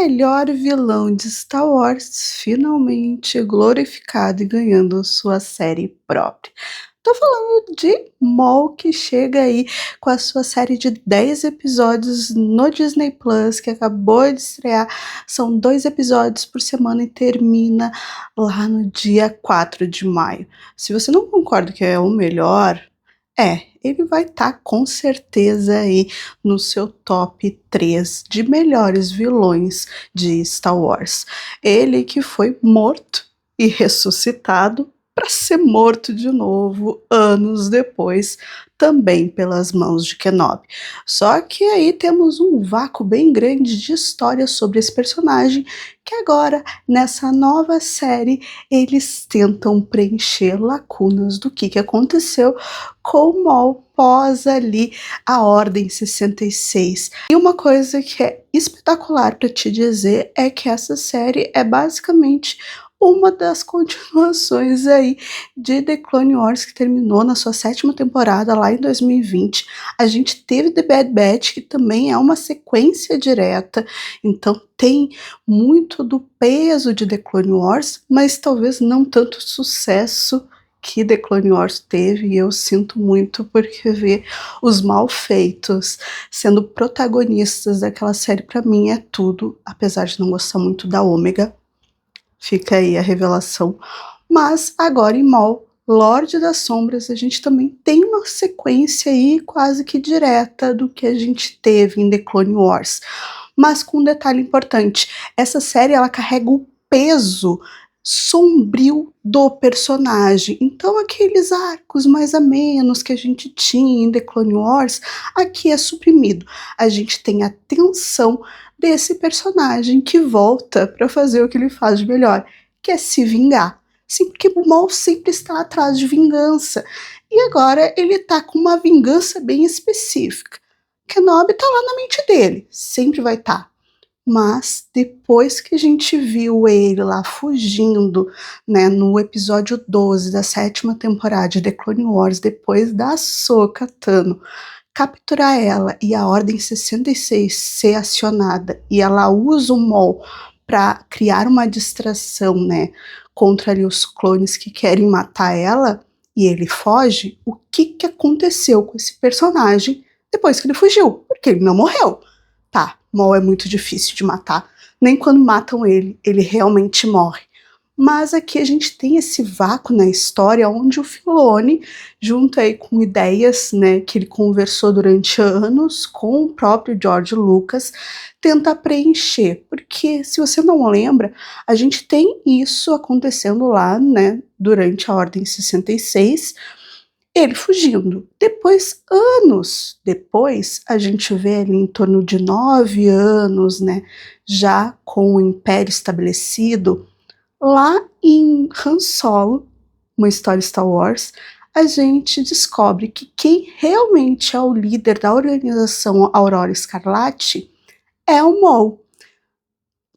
melhor vilão de Star Wars finalmente glorificado e ganhando sua série própria. Tô falando de Maul, que chega aí com a sua série de 10 episódios no Disney Plus, que acabou de estrear. São 2 episódios por semana e termina lá no dia 4 de maio. Se você não concorda que é o melhor, ele vai estar com certeza aí no seu top 3 de melhores vilões de Star Wars. Ele que foi morto e ressuscitado para ser morto de novo anos depois, também pelas mãos de Kenobi. Só que aí temos um vácuo bem grande de história sobre esse personagem, que agora, nessa nova série, eles tentam preencher lacunas do que aconteceu com o Maul pós ali a Ordem 66. E uma coisa que é espetacular para te dizer é que essa série é basicamente uma das continuações aí de The Clone Wars, que terminou na sua 7ª temporada lá em 2020. A gente teve The Bad Batch, que também é uma sequência direta, então tem muito do peso de The Clone Wars, mas talvez não tanto sucesso que The Clone Wars teve, e eu sinto muito porque ver os malfeitos sendo protagonistas daquela série para mim é tudo, apesar de não gostar muito da Ômega. Fica aí a revelação. Mas agora em Maul, Lorde das Sombras, a gente também tem uma sequência aí quase que direta do que a gente teve em The Clone Wars. Mas com um detalhe importante, essa série ela carrega o peso sombrio do personagem. Então aqueles arcos mais amenos que a gente tinha em The Clone Wars, aqui é suprimido. A gente tem a tensão desse personagem que volta para fazer o que ele faz de melhor, que é se vingar. Sim, porque o Maul sempre está atrás de vingança. E agora ele tá com uma vingança bem específica. Kenobi tá lá na mente dele, sempre vai estar. Mas depois que a gente viu ele lá fugindo, né, no episódio 12 da 7ª temporada de The Clone Wars, depois da Ahsoka Tano capturar ela e a Ordem 66 ser acionada, e ela usa o Maul para criar uma distração, né, contra ali os clones que querem matar ela, e ele foge, o que aconteceu com esse personagem depois que ele fugiu? Porque ele não morreu. Tá, Maul é muito difícil de matar, nem quando matam ele, ele realmente morre. Mas aqui a gente tem esse vácuo na história onde o Filoni, junto aí com ideias, né, que ele conversou durante anos com o próprio George Lucas, tenta preencher. Porque, se você não lembra, a gente tem isso acontecendo lá, né, durante a Ordem 66, ele fugindo. Depois, anos depois, a gente vê ali em torno de 9 anos, né, já com o Império estabelecido, lá em Han Solo, uma história Star Wars, a gente descobre que quem realmente é o líder da organização Aurora Escarlate é o Maul.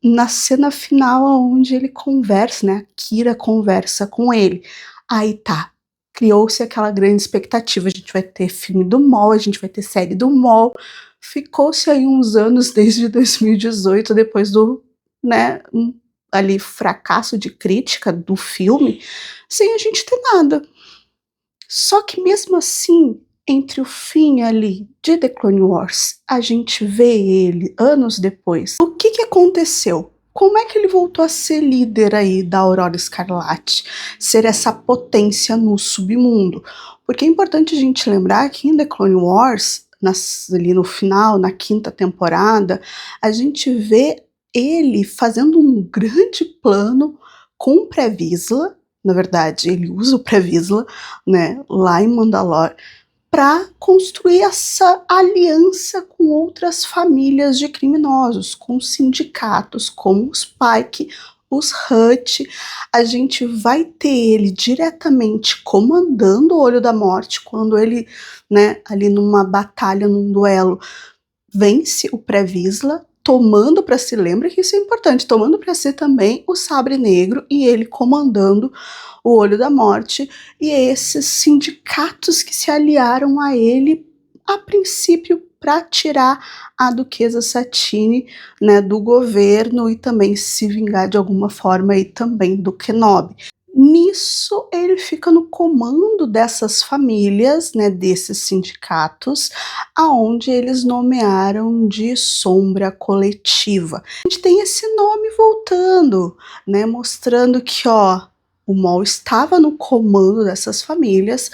Na cena final, onde ele conversa, né, a Kira conversa com ele. Aí tá, criou-se aquela grande expectativa, a gente vai ter filme do Maul, a gente vai ter série do Maul. Ficou-se aí uns anos, desde 2018, depois do, né, ali fracasso de crítica do filme, sem a gente ter nada. Só que mesmo assim, entre o fim ali de The Clone Wars, a gente vê ele anos depois. O que aconteceu? Como é que ele voltou a ser líder aí da Aurora Escarlate? Ser essa potência no submundo? Porque é importante a gente lembrar que em The Clone Wars, ali no final, na 5ª temporada, a gente vê ele fazendo um grande plano com o Pre-Vizsla. Na verdade, ele usa o Pre-Vizsla, né, lá em Mandalore, para construir essa aliança com outras famílias de criminosos, com sindicatos como os Pike, os Hutt. A gente vai ter ele diretamente comandando o Olho da Morte, quando ele, né, ali numa batalha, num duelo, vence o Pre-Vizsla, tomando para si, lembra que isso é importante, tomando para si também o Sabre Negro, e ele comandando o Olho da Morte, e esses sindicatos que se aliaram a ele, a princípio para tirar a Duquesa Satine, né, do governo e também se vingar de alguma forma aí também do Kenobi. Nisso, ele fica no comando dessas famílias, né, desses sindicatos, aonde eles nomearam de Sombra Coletiva. A gente tem esse nome voltando, né, mostrando que, ó, o Maul estava no comando dessas famílias.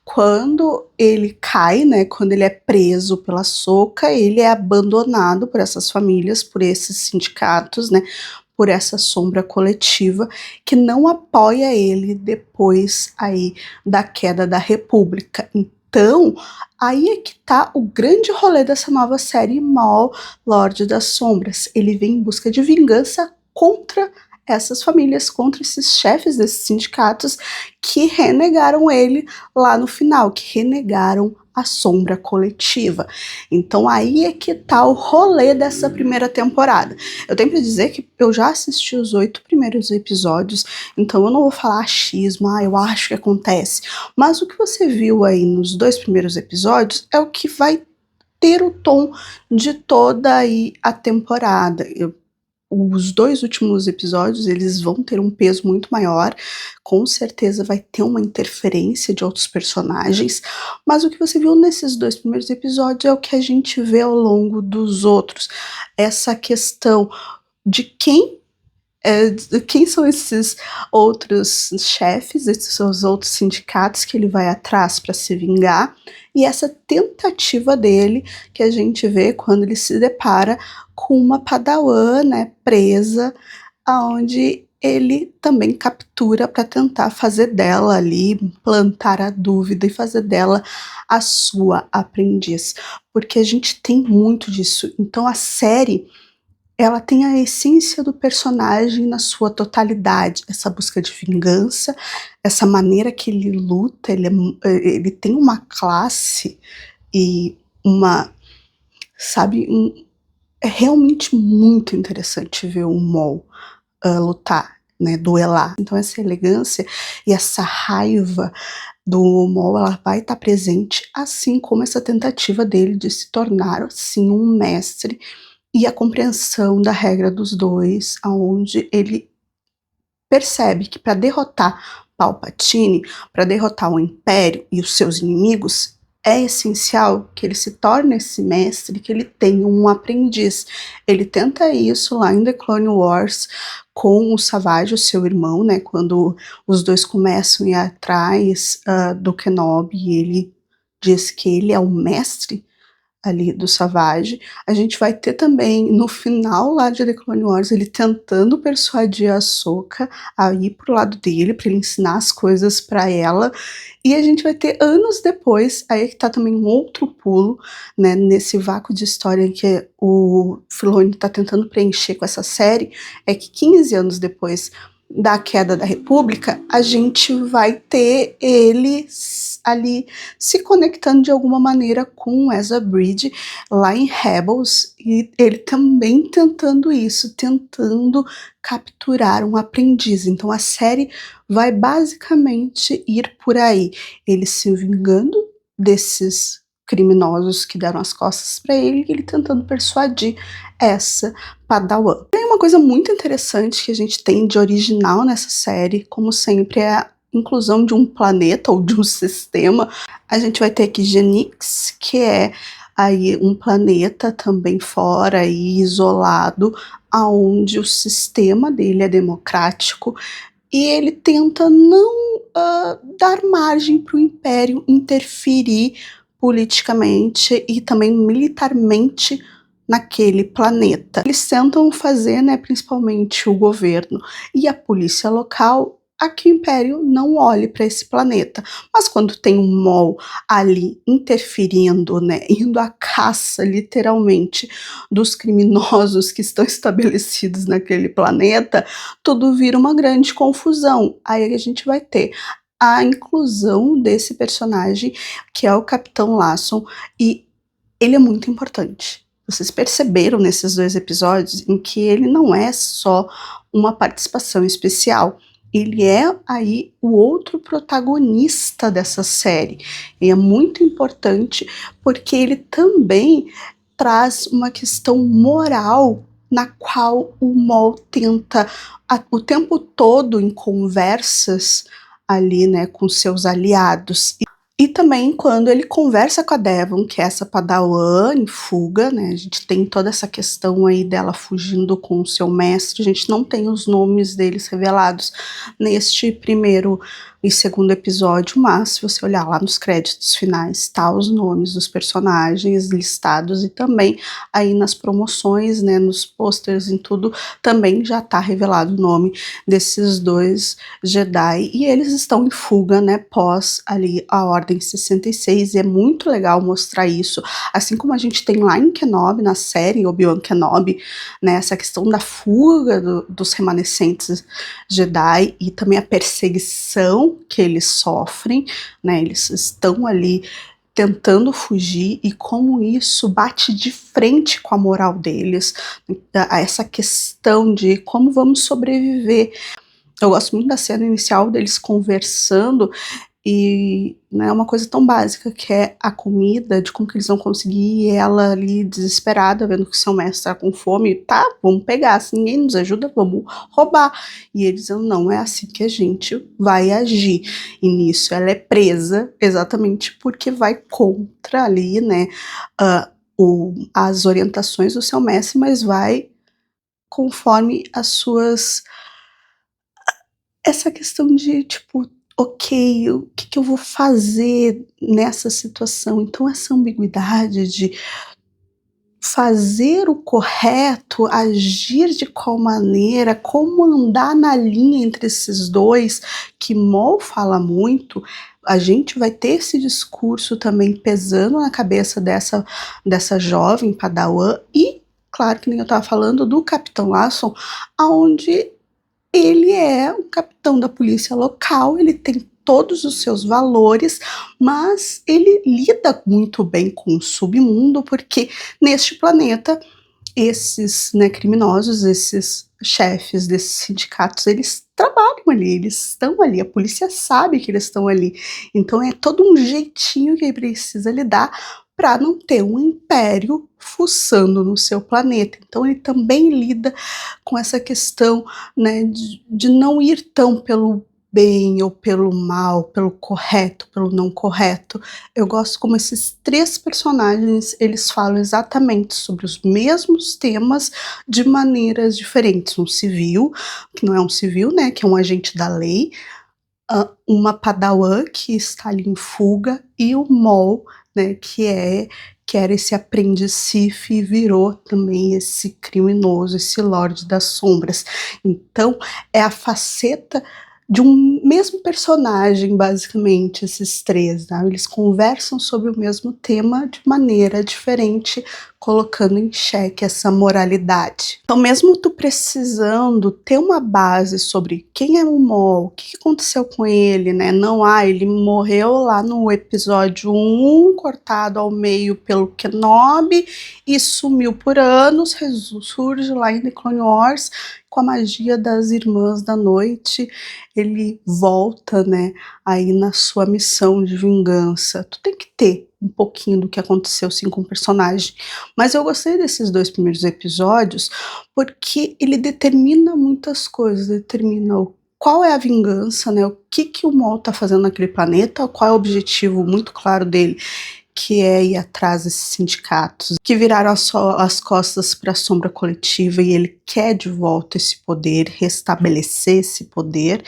Quando ele cai, né, quando ele é preso pela Ahsoka, ele é abandonado por essas famílias, por esses sindicatos, né, por essa sombra coletiva que não apoia ele depois aí da queda da República. Então, aí é que tá o grande rolê dessa nova série Maul, Lorde das Sombras. Ele vem em busca de vingança contra essas famílias, contra esses chefes desses sindicatos que renegaram ele lá no final, que renegaram a sombra coletiva. Então aí é que tá o rolê dessa primeira temporada. Eu tenho pra dizer que eu já assisti os 8 primeiros episódios, então eu não vou falar achismo, eu acho que acontece. Mas o que você viu aí nos 2 primeiros episódios é o que vai ter o tom de toda aí a temporada. Os 2 últimos episódios, eles vão ter um peso muito maior, com certeza vai ter uma interferência de outros personagens, mas o que você viu nesses 2 primeiros episódios é o que a gente vê ao longo dos outros. Essa questão de quem são esses outros chefes, esses outros sindicatos que ele vai atrás para se vingar, e essa tentativa dele que a gente vê quando ele se depara com uma padawan, né, presa, aonde ele também captura para tentar fazer dela ali, plantar a dúvida e fazer dela a sua aprendiz, porque a gente tem muito disso. Então a série, ela tem a essência do personagem na sua totalidade, essa busca de vingança, essa maneira que ele luta, ele tem uma classe e uma, sabe, é realmente muito interessante ver o Maul lutar, né, duelar. Então essa elegância e essa raiva do Maul, ela vai estar presente, assim como essa tentativa dele de se tornar, assim, um mestre, e a compreensão da regra dos dois, aonde ele percebe que para derrotar Palpatine, para derrotar o Império e os seus inimigos, é essencial que ele se torne esse mestre, que ele tenha um aprendiz. Ele tenta isso lá em The Clone Wars com o Savage, o seu irmão, né, quando os dois começam a ir atrás do Kenobi, e ele diz que ele é o mestre ali do Savage. A gente vai ter também no final lá de The Clone Wars ele tentando persuadir a Ahsoka a ir pro lado dele para ele ensinar as coisas para ela, e a gente vai ter anos depois, aí que tá também um outro pulo, né, nesse vácuo de história que o Filoni tá tentando preencher com essa série, é que 15 anos depois da queda da República, a gente vai ter ele ali se conectando de alguma maneira com Ezra Bridge lá em Rebels, e ele também tentando isso, tentando capturar um aprendiz. Então a série vai basicamente ir por aí, ele se vingando desses criminosos que deram as costas para ele, e ele tentando persuadir essa Padawan. Tem uma coisa muito interessante que a gente tem de original nessa série, como sempre, é a inclusão de um planeta ou de um sistema. A gente vai ter aqui Genix, que é aí um planeta também fora e isolado, aonde o sistema dele é democrático e ele tenta não dar margem para o Império interferir politicamente e também militarmente naquele planeta. Eles tentam fazer, né, principalmente o governo e a polícia local, a que o Império não olhe para esse planeta. Mas quando tem um Maul ali interferindo, né, indo à caça, literalmente, dos criminosos que estão estabelecidos naquele planeta, tudo vira uma grande confusão. Aí a gente vai ter a inclusão desse personagem, que é o Capitão Lasson, e ele é muito importante. Vocês perceberam nesses 2 episódios em que ele não é só uma participação especial, ele é aí o outro protagonista dessa série. E é muito importante porque ele também traz uma questão moral na qual o Maul tenta o tempo todo em conversas ali, né, com seus aliados. E também quando ele conversa com a Devon, que é essa padawan em fuga, né, a gente tem toda essa questão aí dela fugindo com o seu mestre, a gente não tem os nomes deles revelados neste primeiro e segundo episódio, mas se você olhar lá nos créditos finais, tá os nomes dos personagens listados e também aí nas promoções, né, nos posters em tudo, também já tá revelado o nome desses dois Jedi e eles estão em fuga, né, pós ali a Ordem 66 e é muito legal mostrar isso, assim como a gente tem lá em Kenobi, na série Obi-Wan Kenobi, né, essa questão da fuga dos remanescentes Jedi e também a perseguição que eles sofrem, né, eles estão ali tentando fugir e como isso bate de frente com a moral deles, a essa questão de como vamos sobreviver. Eu gosto muito da cena inicial deles conversando e né, uma coisa tão básica que é a comida, de como que eles vão conseguir, e ela ali desesperada, vendo que seu mestre tá com fome, tá, vamos pegar, se ninguém nos ajuda, vamos roubar. E eles dizendo, não é assim que a gente vai agir. E nisso ela é presa, exatamente porque vai contra ali, né, as orientações do seu mestre, mas vai conforme as suas essa questão de tipo, ok, o que, que eu vou fazer nessa situação? Então, essa ambiguidade de fazer o correto, agir de qual maneira, como andar na linha entre esses dois, que Maul fala muito, a gente vai ter esse discurso também pesando na cabeça dessa jovem padawan e, claro que nem eu estava falando, do Capitão Lawson, aonde ele é um capitão da polícia local, ele tem todos os seus valores, mas ele lida muito bem com o submundo, porque neste planeta, esses né, criminosos, esses chefes desses sindicatos, eles trabalham ali, eles estão ali, a polícia sabe que eles estão ali. Então é todo um jeitinho que ele precisa lidar para não ter um império fuçando no seu planeta. Então ele também lida com essa questão né, de não ir tão pelo bem ou pelo mal, pelo correto, pelo não correto. Eu gosto como esses três personagens, eles falam exatamente sobre os mesmos temas de maneiras diferentes. Um civil, que não é um civil, né, que é um agente da lei, uma padawan que está ali em fuga e o Maul, né, que era esse aprendiz Sith e virou também esse criminoso, esse Lorde das Sombras. Então, é a faceta de um mesmo personagem, basicamente, esses três, né? Eles conversam sobre o mesmo tema de maneira diferente, colocando em xeque essa moralidade. Então, mesmo tu precisando ter uma base sobre quem é o Maul, o que aconteceu com ele, né? Não, ele morreu lá no episódio 1, cortado ao meio pelo Kenobi e sumiu por anos, surge lá em The Clone Wars com a magia das Irmãs da Noite, ele volta, né, aí na sua missão de vingança. Tu tem que ter um pouquinho do que aconteceu sim com o personagem, mas eu gostei desses dois primeiros episódios porque ele determina muitas coisas, determina qual é a vingança, né, o que o Maul tá fazendo naquele planeta, qual é o objetivo muito claro dele, que é ir atrás desses sindicatos, que viraram as costas para a sombra coletiva e ele quer de volta esse poder, restabelecer esse poder,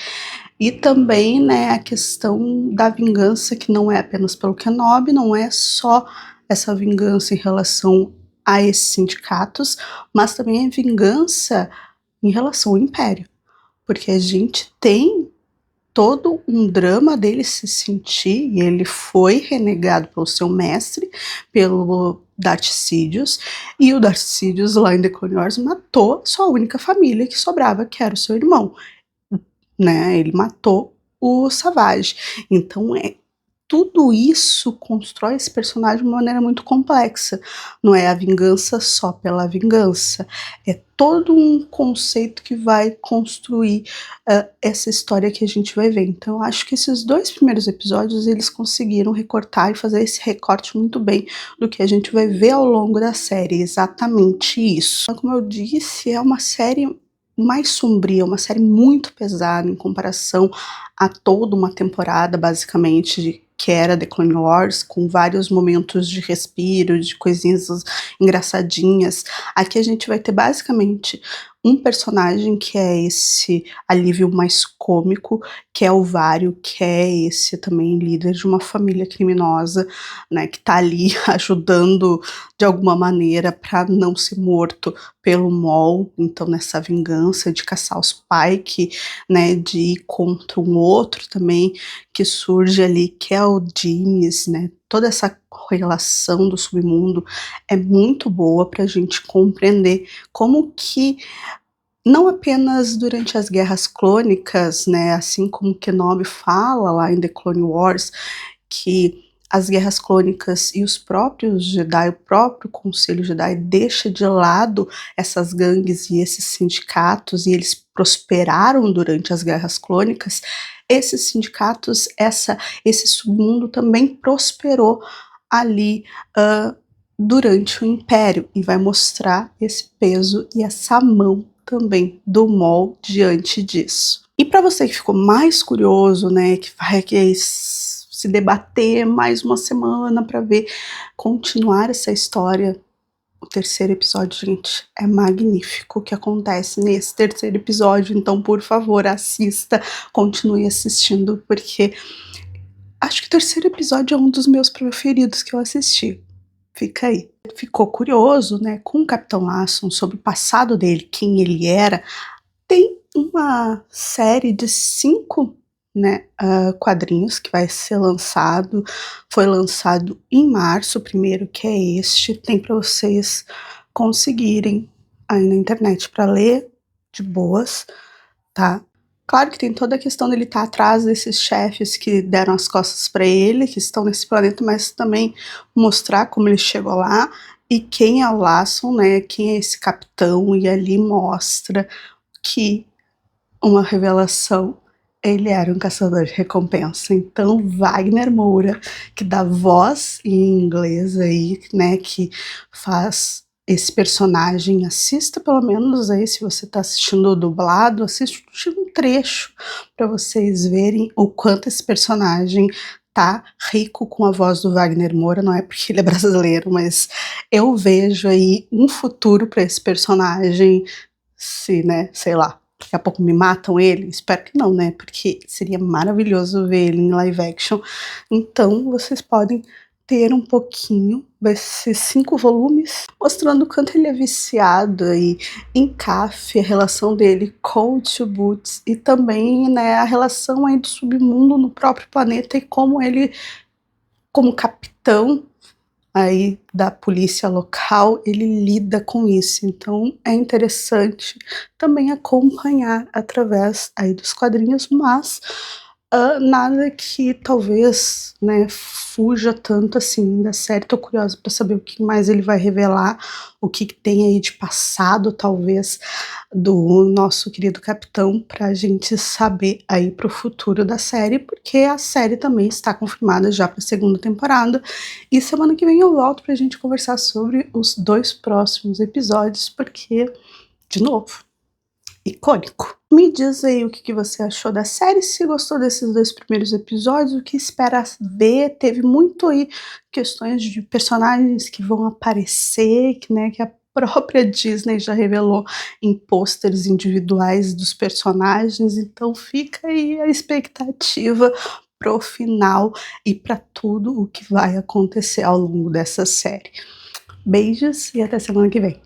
e também né, a questão da vingança, que não é apenas pelo Kenobi, não é só essa vingança em relação a esses sindicatos, mas também a vingança em relação ao Império, porque a gente tem todo um drama dele se sentir, e ele foi renegado pelo seu mestre, pelo Darth Sidious, e o Darth Sidious lá em The Clone Wars matou sua única família que sobrava, que era o seu irmão, né, ele matou o Savage, então tudo isso constrói esse personagem de uma maneira muito complexa. Não é a vingança só pela vingança, é todo um conceito que vai construir, essa história que a gente vai ver. Então eu acho que esses 2 primeiros episódios, eles conseguiram recortar e fazer esse recorte muito bem do que a gente vai ver ao longo da série, exatamente isso. Então, como eu disse, é uma série mais sombria, uma série muito pesada em comparação a toda uma temporada, basicamente, que era The Clone Wars, com vários momentos de respiro, de coisinhas engraçadinhas. Aqui a gente vai ter basicamente um personagem que é esse alívio mais cômico, que é o Vário, que é esse também líder de uma família criminosa, né, que tá ali ajudando de alguma maneira para não ser morto pelo Maul, então nessa vingança de caçar os Pike, né, de ir contra um outro também que surge ali, que é o Dimes, né, toda essa relação do submundo é muito boa para a gente compreender como que não apenas durante as guerras clônicas, né, assim como Kenobi fala lá em The Clone Wars, que as guerras clônicas e os próprios Jedi, o próprio Conselho Jedi deixa de lado essas gangues e esses sindicatos e eles prosperaram durante as guerras clônicas, esses sindicatos, esse submundo também prosperou ali durante o Império e vai mostrar esse peso e essa mão também do Maul diante disso. E para você que ficou mais curioso, né, que vai se debater mais uma semana para ver continuar essa história, o terceiro episódio, gente, é magnífico o que acontece nesse terceiro episódio, então por favor assista, continue assistindo, porque acho que o terceiro episódio é um dos meus preferidos que eu assisti. Fica aí. Ficou curioso, né, com o Capitão Lasson sobre o passado dele, quem ele era. Tem uma série de 5, né, quadrinhos que vai ser lançado. Foi lançado em março, o primeiro, que é este. Tem para vocês conseguirem aí na internet para ler de boas, tá? Claro que tem toda a questão dele estar atrás desses chefes que deram as costas para ele, que estão nesse planeta, mas também mostrar como ele chegou lá e quem é o Lasson, né? Quem é esse capitão, e ali mostra que uma revelação, ele era um caçador de recompensa. Então, Wagner Moura, que dá voz em inglês aí, né, que faz esse personagem, assista pelo menos aí, se você tá assistindo dublado, assiste um trecho para vocês verem o quanto esse personagem tá rico com a voz do Wagner Moura, não é porque ele é brasileiro, mas eu vejo aí um futuro para esse personagem, se, né, sei lá, daqui a pouco me matam ele, espero que não, né, porque seria maravilhoso ver ele em live action. Então vocês podem ter um pouquinho, vai ser 5 volumes, mostrando o quanto ele é viciado aí em café, a relação dele com o Tio Boots e também, né, a relação aí do submundo no próprio planeta e como ele, como capitão aí da polícia local, ele lida com isso. Então é interessante também acompanhar através aí dos quadrinhos, mas nada que talvez, né, fuja tanto assim da série. Tô curiosa para saber o que mais ele vai revelar, o que tem aí de passado, talvez, do nosso querido capitão, pra gente saber aí pro futuro da série, porque a série também está confirmada já pra segunda temporada, e semana que vem eu volto pra gente conversar sobre os 2 próximos episódios, porque, de novo, icônico. Me diz aí o que você achou da série, se gostou desses 2 primeiros episódios, o que espera ver. Teve muito aí questões de personagens que vão aparecer, que, né, que a própria Disney já revelou em pôsteres individuais dos personagens, então fica aí a expectativa pro final e para tudo o que vai acontecer ao longo dessa série. Beijos e até semana que vem.